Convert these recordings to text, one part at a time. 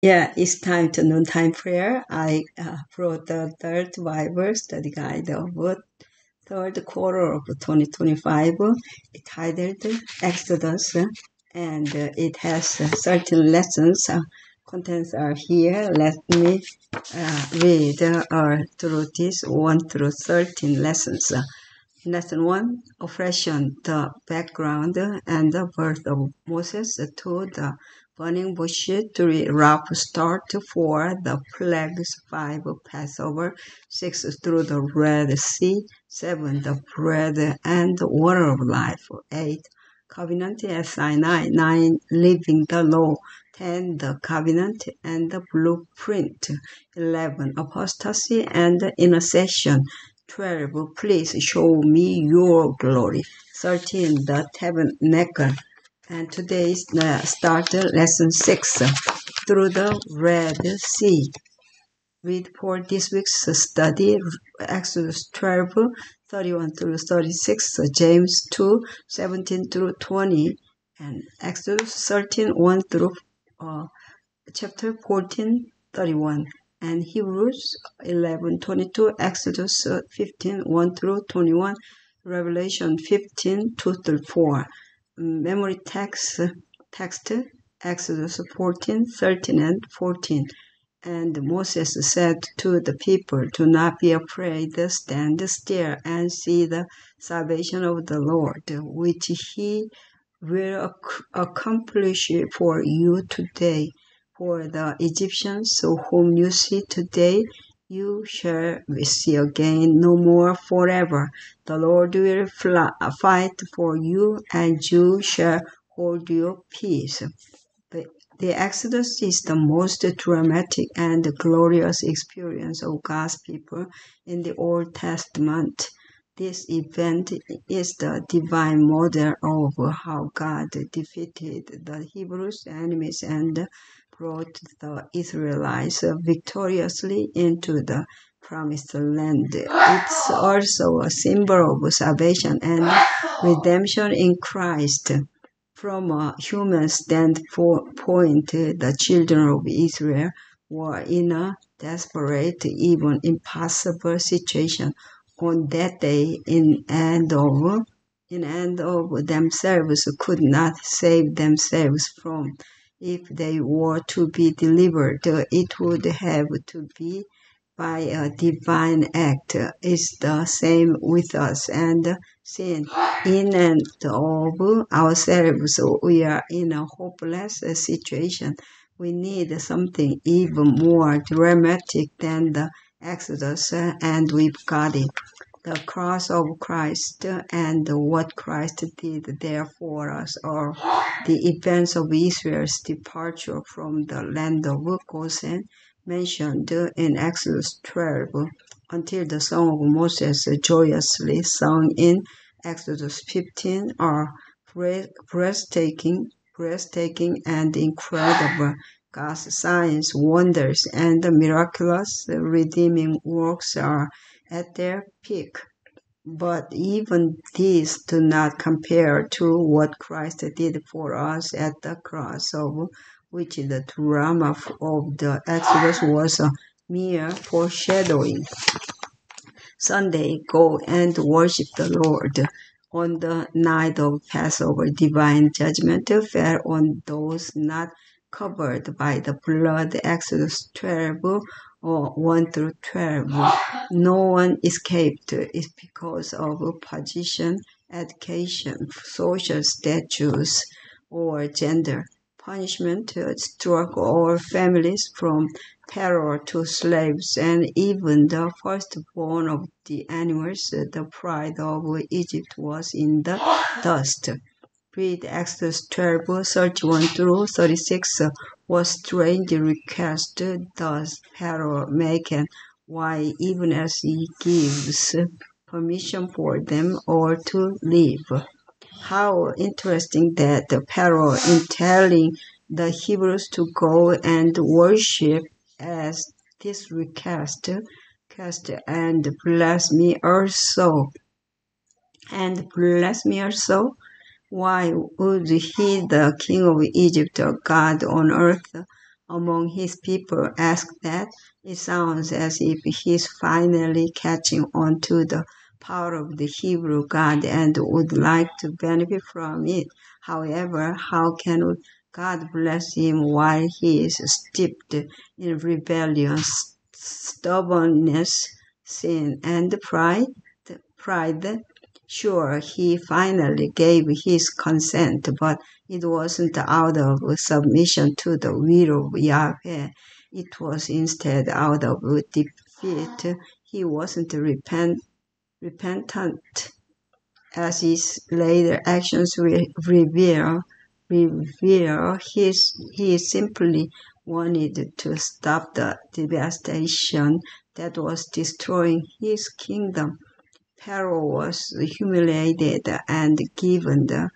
Yeah, it's time to noontime prayer. I brought the third Bible study guide of third quarter of 2025, titled Exodus, and it has certain lessons. Contents are here. Let me read through this 1 through 13 lessons. Lesson 1, Oppression, the background and the birth of Moses. 2, the burning bush. 3, rough start. 4, the plagues. 5, Passover. 6, through the Red Sea. 7, the bread and the water of life. 8, covenant at Sinai. 9, living the law. 10, the covenant and the blueprint. 11, apostasy and intercession. 12, please show me your glory. 13, the tabernacle. And today's start lesson 6, through the Red Sea. Read for this week's study Exodus 12, 31 through 36, James 2, 17 through 20, and Exodus 13, 1 through chapter 14, 31. And Hebrews 11:22, Exodus 15, 1 through 21, Revelation 15, 2 through 4. Memory text, Exodus 14, 13 and 14. And Moses said to the people, do not be afraid, stand still and see the salvation of the Lord, which he will accomplish for you today. For the Egyptians whom you see today, you shall see again no more forever. The Lord will fight for you, and you shall hold your peace. The Exodus is the most dramatic and glorious experience of God's people in the Old Testament. This event is the divine model of how God defeated the Hebrews' enemies and brought the Israelites victoriously into the promised land. It's also a symbol of salvation and redemption in Christ. From a human standpoint, the children of Israel were in a desperate, even impossible situation on that day. In end of themselves could not save themselves from. If they were to be delivered, it would have to be by a divine act. It's the same with us and sin. In and of ourselves, we are in a hopeless situation. We need something even more dramatic than the Exodus, and we've got it. The cross of Christ and what Christ did there for us, or the events of Israel's departure from the land of Goshen, mentioned in Exodus 12, until the song of Moses joyously sung in Exodus 15 are breathtaking and incredible. God's signs, wonders, and miraculous redeeming works are at their peak. But even these do not compare to what Christ did for us at the cross, of which the drama of the Exodus was a mere foreshadowing. Sunday, go and worship the Lord. On the night of Passover, divine judgment fell on those not covered by the blood. Exodus 12, 1 through 12. No one escaped. It's because of position, education, social status, or gender. Punishment struck all families, from terror to slaves, and even the firstborn of the animals. The pride of Egypt was in the dust. Read Exodus 12, 31 through 36. What strange request does Pharaoh make, and why, even as he gives permission for them all to leave? How interesting that the Pharaoh, in telling the Hebrews to go and worship as this request, and bless me also. Why would he, the king of Egypt, a God on earth, among his people asked that, it sounds as if he's finally catching on to the power of the Hebrew God and would like to benefit from it. However, how can God bless him while he is steeped in rebellion, stubbornness, sin, and pride? Pride. Sure, he finally gave his consent, but it wasn't out of submission to the will of Yahweh. It was instead out of defeat. He wasn't repentant, as his later actions reveal. He simply wanted to stop the devastation that was destroying his kingdom. Pharaoh was humiliated and given the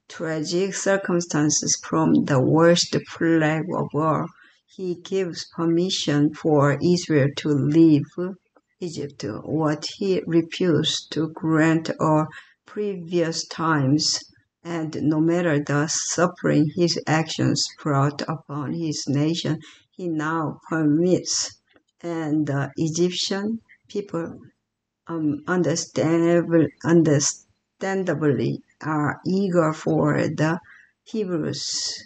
tragic circumstances from the worst plague of all. He gives permission for Israel to leave Egypt, what he refused to grant all previous times, and no matter the suffering his actions brought upon his nation, he now permits. And the Egyptian people understandably are eager for the Hebrews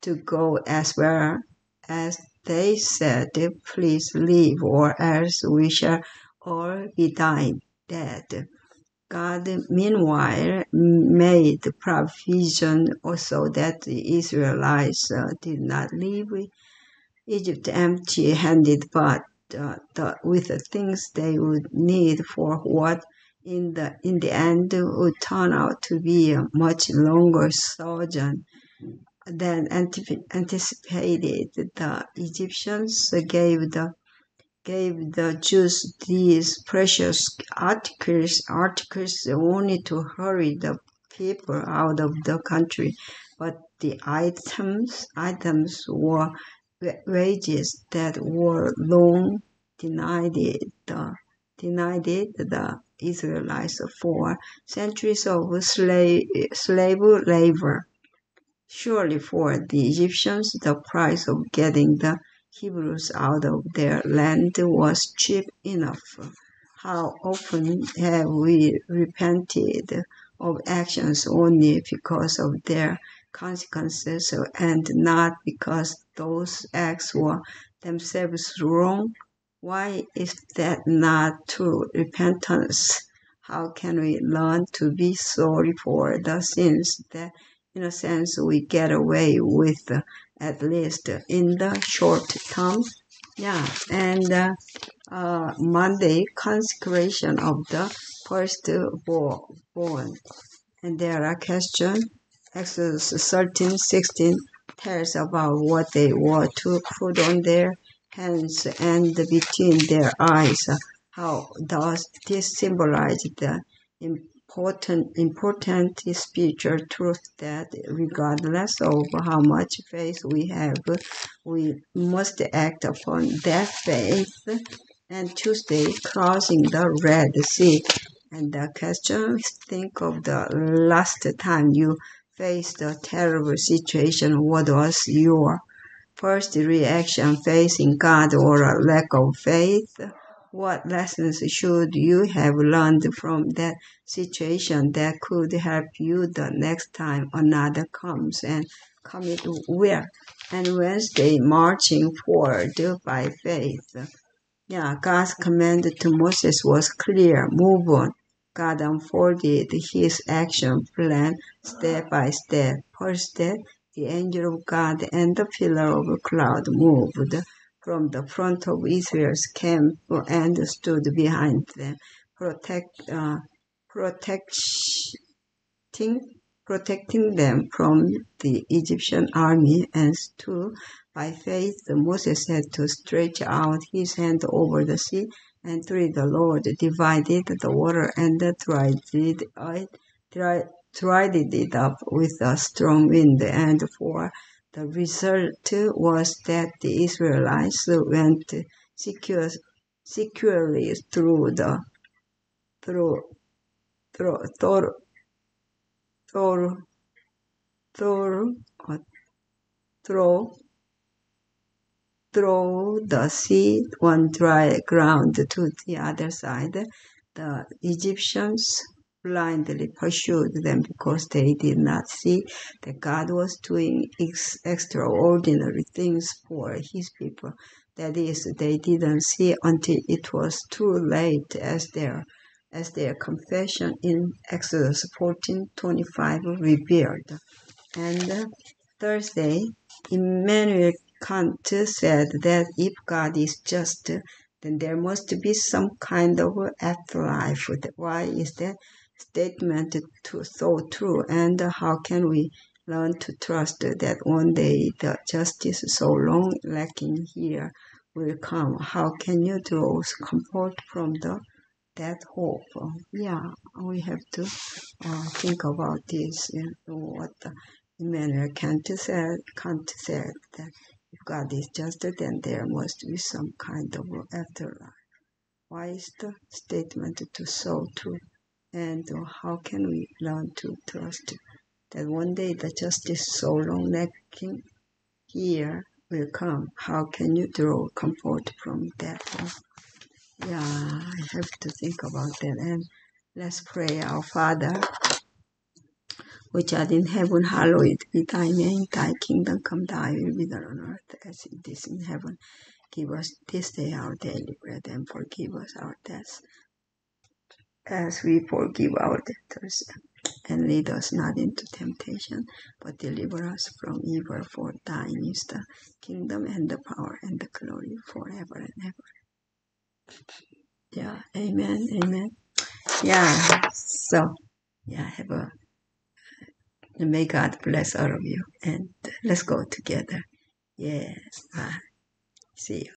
to go as well, as they said, please leave or else we shall all be dead. God meanwhile made provision also that the Israelites did not leave Egypt empty-handed, but with the things they would need for what in the end would turn out to be a much longer sojourn than anticipated. The Egyptians gave the Jews these precious articles only to hurry the people out of the country, but the items were wages that were long denied the Israelites for centuries of slave labor. Surely for the Egyptians, the price of getting the Hebrews out of their land was cheap enough. How often have we repented of actions only because of their consequences and not because those acts were themselves wrong? Why is that not true repentance? How can we learn to be sorry for the sins that, in a sense, we get away with, at least in the short term? Yeah, and Monday, consecration of the firstborn. And there are questions. Exodus 13:16 tells about what they were to put on their hands and between their eyes. How does this symbolize the important spiritual truth that regardless of how much faith we have, we must act upon that faith? And Tuesday, crossing the Red Sea. And the question, think of the last time you faced a terrible situation. What was your first reaction, facing God or a lack of faith? What lessons should you have learned from that situation that could help you the next time another comes, and commit where? And Wednesday, marching forward by faith. Yeah, God's command to Moses was clear: move on. God unfolded his action plan step by step. First step, the angel of God and the pillar of cloud moved from the front of Israel's camp and stood behind them, protecting protecting them from the Egyptian army. And two, by faith Moses had to stretch out his hand over the sea, and three, the Lord divided the water and dried it up with a strong wind. And four, the result was that the Israelites went securely through the through through through through through through throw the sea on dry ground to the other side. The Egyptians blindly pursued them because they did not see that God was doing extraordinary things for his people. That is, they didn't see until it was too late, as their confession in Exodus 14:25 revealed. And Thursday, Immanuel Kant said that if God is just, then there must be some kind of afterlife. Why is that statement so true? And how can we learn to trust that one day the justice so long lacking here will come? How can you draw comfort from that hope? Yeah, we have to think about this. What Immanuel Kant said that if God is just, then there must be some kind of afterlife. Why is the statement so true? And how can we learn to trust that one day the justice so long lacking here will come? How can you draw comfort from that? Yeah, I have to think about that. And let's pray. Our Father, which art in heaven, hallowed be thy name. Thy kingdom come, thy will be done on earth as it is in heaven. Give us this day our daily bread, and forgive us our debts, as we forgive our debtors. And lead us not into temptation, but deliver us from evil. For thine is the kingdom and the power and the glory forever and ever. Yeah, amen, amen. Yeah, so, yeah, may God bless all of you. And let's go together. Yeah, bye. See you.